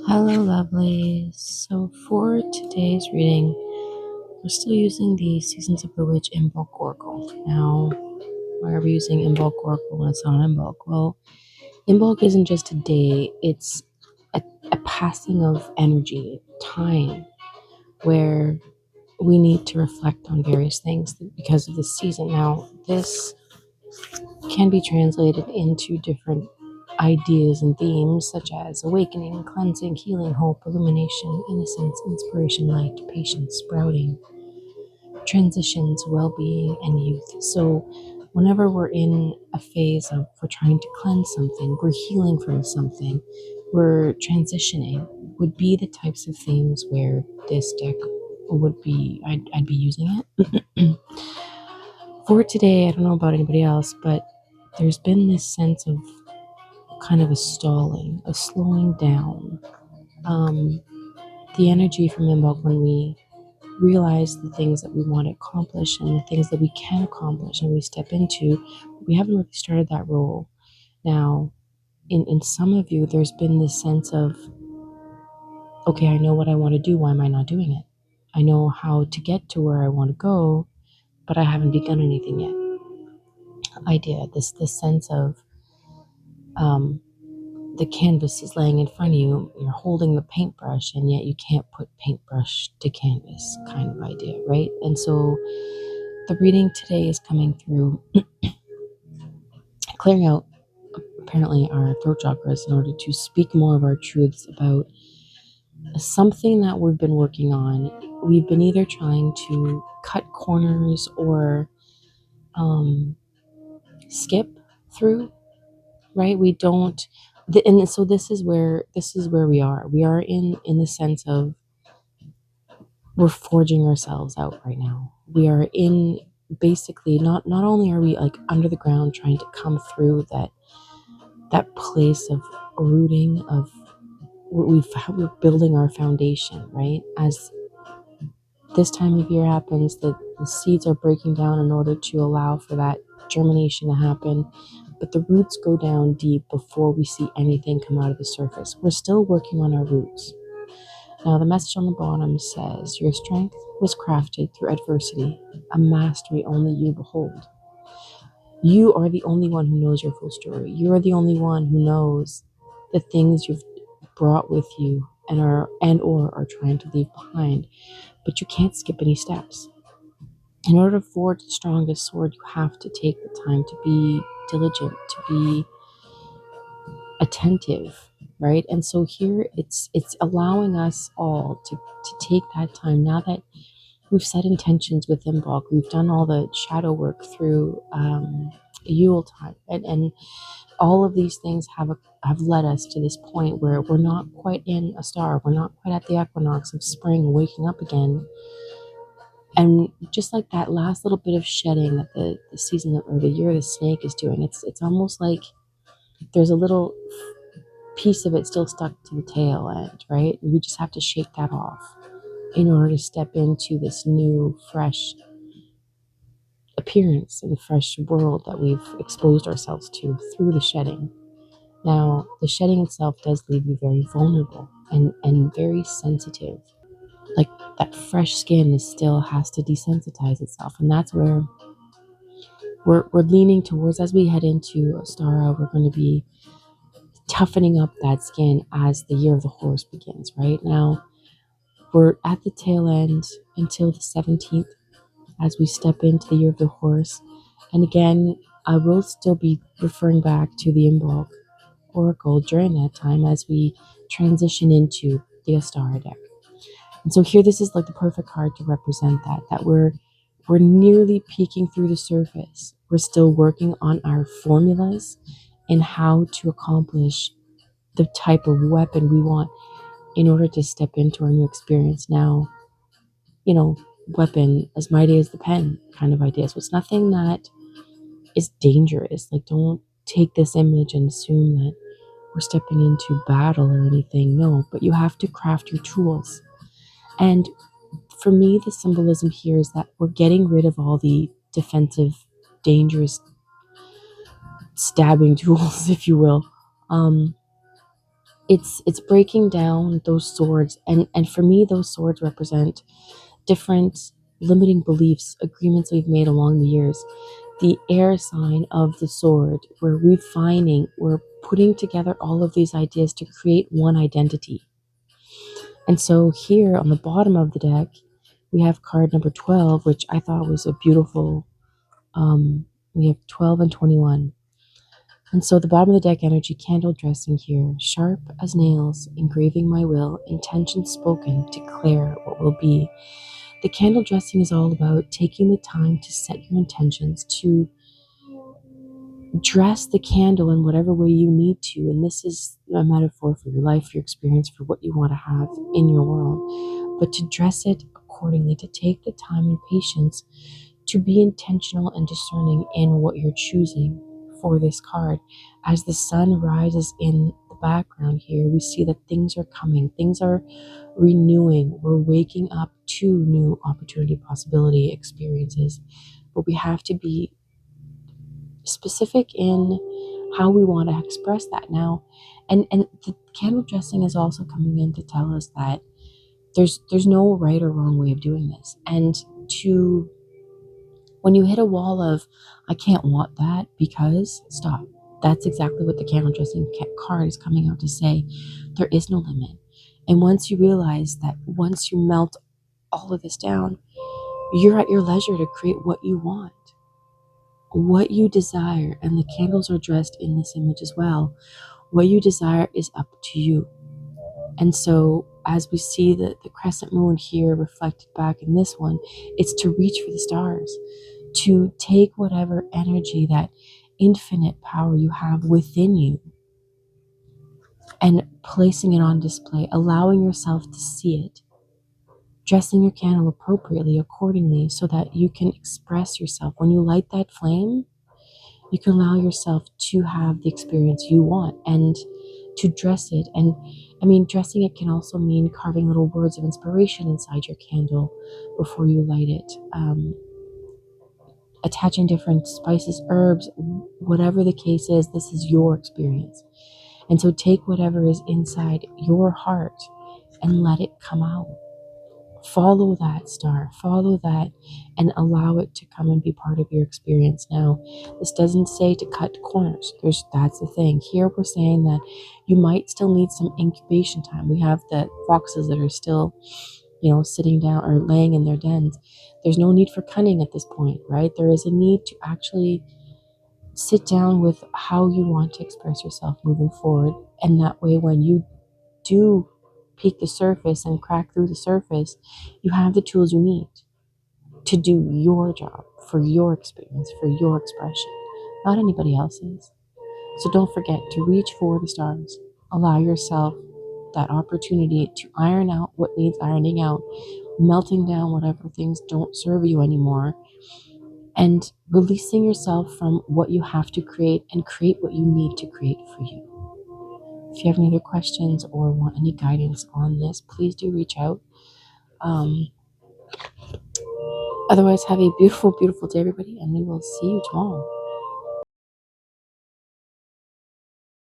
Hello, lovelies. So, for today's reading, we're still using the Seasons of the Witch in bulk oracle. Now, why are we using in bulk oracle when it's not in bulk? Well, in bulk isn't just a day, it's a passing of energy, time, where we need to reflect on various things because of the season. Now, this can be translated into different ideas and themes such as awakening, cleansing, healing, hope, illumination, innocence, inspiration, light, patience, sprouting, transitions, well-being, and youth. So whenever we're in a phase of we're trying to cleanse something, we're healing from something, we're transitioning, would be the types of themes where this deck would be, I'd be using it. For today, I don't know about anybody else, but there's been this sense of kind of a stalling, a slowing down. The energy from Imbok when we realize the things that we want to accomplish and the things that we can accomplish and we step into, we haven't really started that role. Now, in some of you, there's been this sense of, okay, I know what I want to do. Why am I not doing it? I know how to get to where I want to go, but I haven't begun anything yet. Idea, this sense of the canvas is laying in front of you, you're holding the paintbrush, and yet you can't put paintbrush to canvas kind of idea, right? And so the reading today is coming through clearing out apparently our throat chakras in order to speak more of our truths about something that we've been working on. We've been either trying to cut corners or skip through, right? We don't, and so this is where we are. We are in the sense of we're forging ourselves out right now. We are in basically not only are we like under the ground trying to come through that place of rooting of we're building our foundation, right? As this time of year happens, the seeds are breaking down in order to allow for that germination to happen, but the roots go down deep before we see anything come out of the surface. We're still working on our roots. Now, the message on the bottom says, your strength was crafted through adversity, a mastery only you behold. You are the only one who knows your full story. You are the only one who knows the things you've brought with you or are trying to leave behind, but you can't skip any steps. In order to forge the strongest sword, you have to take the time to be diligent, to be attentive, right? And so here it's allowing us all to take that time now that we've set intentions with Imbolc, we've done all the shadow work through Yule time, and all of these things have led us to this point where we're not quite in a star, we're not quite at the equinox of spring waking up again. And just like that last little bit of shedding that the season or the year of the snake is doing, it's almost like there's a little piece of it still stuck to the tail end, right? We just have to shake that off in order to step into this new, fresh appearance and fresh world that we've exposed ourselves to through the shedding. Now, the shedding itself does leave you very vulnerable and very sensitive. Like that fresh skin is still has to desensitize itself. And that's where we're leaning towards as we head into Astara. We're going to be toughening up that skin as the year of the horse begins. Right now, we're at the tail end until the 17th as we step into the year of the horse. And again, I will still be referring back to the Imbolc Oracle during that time as we transition into the Astara deck. And so here, this is like the perfect card to represent that we're nearly peeking through the surface. We're still working on our formulas and how to accomplish the type of weapon we want in order to step into our new experience. Now, weapon as mighty as the pen kind of idea. So it's nothing that is dangerous. Like, don't take this image and assume that we're stepping into battle or anything. No, but you have to craft your tools. And for me, the symbolism here is that we're getting rid of all the defensive, dangerous stabbing tools, if you will. It's breaking down those swords, and for me those swords represent different limiting beliefs, agreements we've made along the years. The air sign of the sword, we're refining, we're putting together all of these ideas to create one identity. And so here on the bottom of the deck, we have card number 12, which I thought was a beautiful, we have 12 and 21. And so the bottom of the deck energy, candle dressing here, sharp as nails, engraving my will, intention spoken, declare what will be. The candle dressing is all about taking the time to set your intentions, to dress the candle in whatever way you need to. And this is a metaphor for your life, your experience, for what you want to have in your world. But to dress it accordingly, to take the time and patience to be intentional and discerning in what you're choosing for this card. As the sun rises in the background here, we see that things are coming, things are renewing. We're waking up to new opportunity, possibility, experiences. But we have to be specific in how we want to express that now. And the candle dressing is also coming in to tell us that there's no right or wrong way of doing this. And to when you hit a wall of I can't want that because stop. That's exactly what the candle dressing card is coming out to say. There is no limit. And once you realize that, once you melt all of this down, you're at your leisure to create what you want, what you desire. And the candles are dressed in this image as well. What you desire is up to you. And so as we see the crescent moon here reflected back in this one, it's to reach for the stars, to take whatever energy, that infinite power you have within you, and placing it on display, allowing yourself to see it, dressing your candle appropriately, accordingly, so that you can express yourself. When you light that flame, you can allow yourself to have the experience you want and to dress it. And I mean, dressing it can also mean carving little words of inspiration inside your candle before you light it. Attaching different spices, herbs, whatever the case is, this is your experience. And so take whatever is inside your heart and let it come out. Follow that star, follow that, and allow it to come and be part of your experience. Now, this doesn't say to cut corners. That's the thing. Here we're saying that you might still need some incubation time. We have the foxes that are still, sitting down or laying in their dens. There's no need for cunning at this point, right? There is a need to actually sit down with how you want to express yourself moving forward. And that way, when you do peek the surface and crack through the surface, you have the tools you need to do your job, for your experience, for your expression, not anybody else's. So don't forget to reach for the stars. Allow yourself that opportunity to iron out what needs ironing out, melting down whatever things don't serve you anymore, and releasing yourself from what you have to create and create what you need to create for you. If you have any other questions or want any guidance on this, please do reach out. Otherwise, have a beautiful, beautiful day, everybody, and we will see you tomorrow.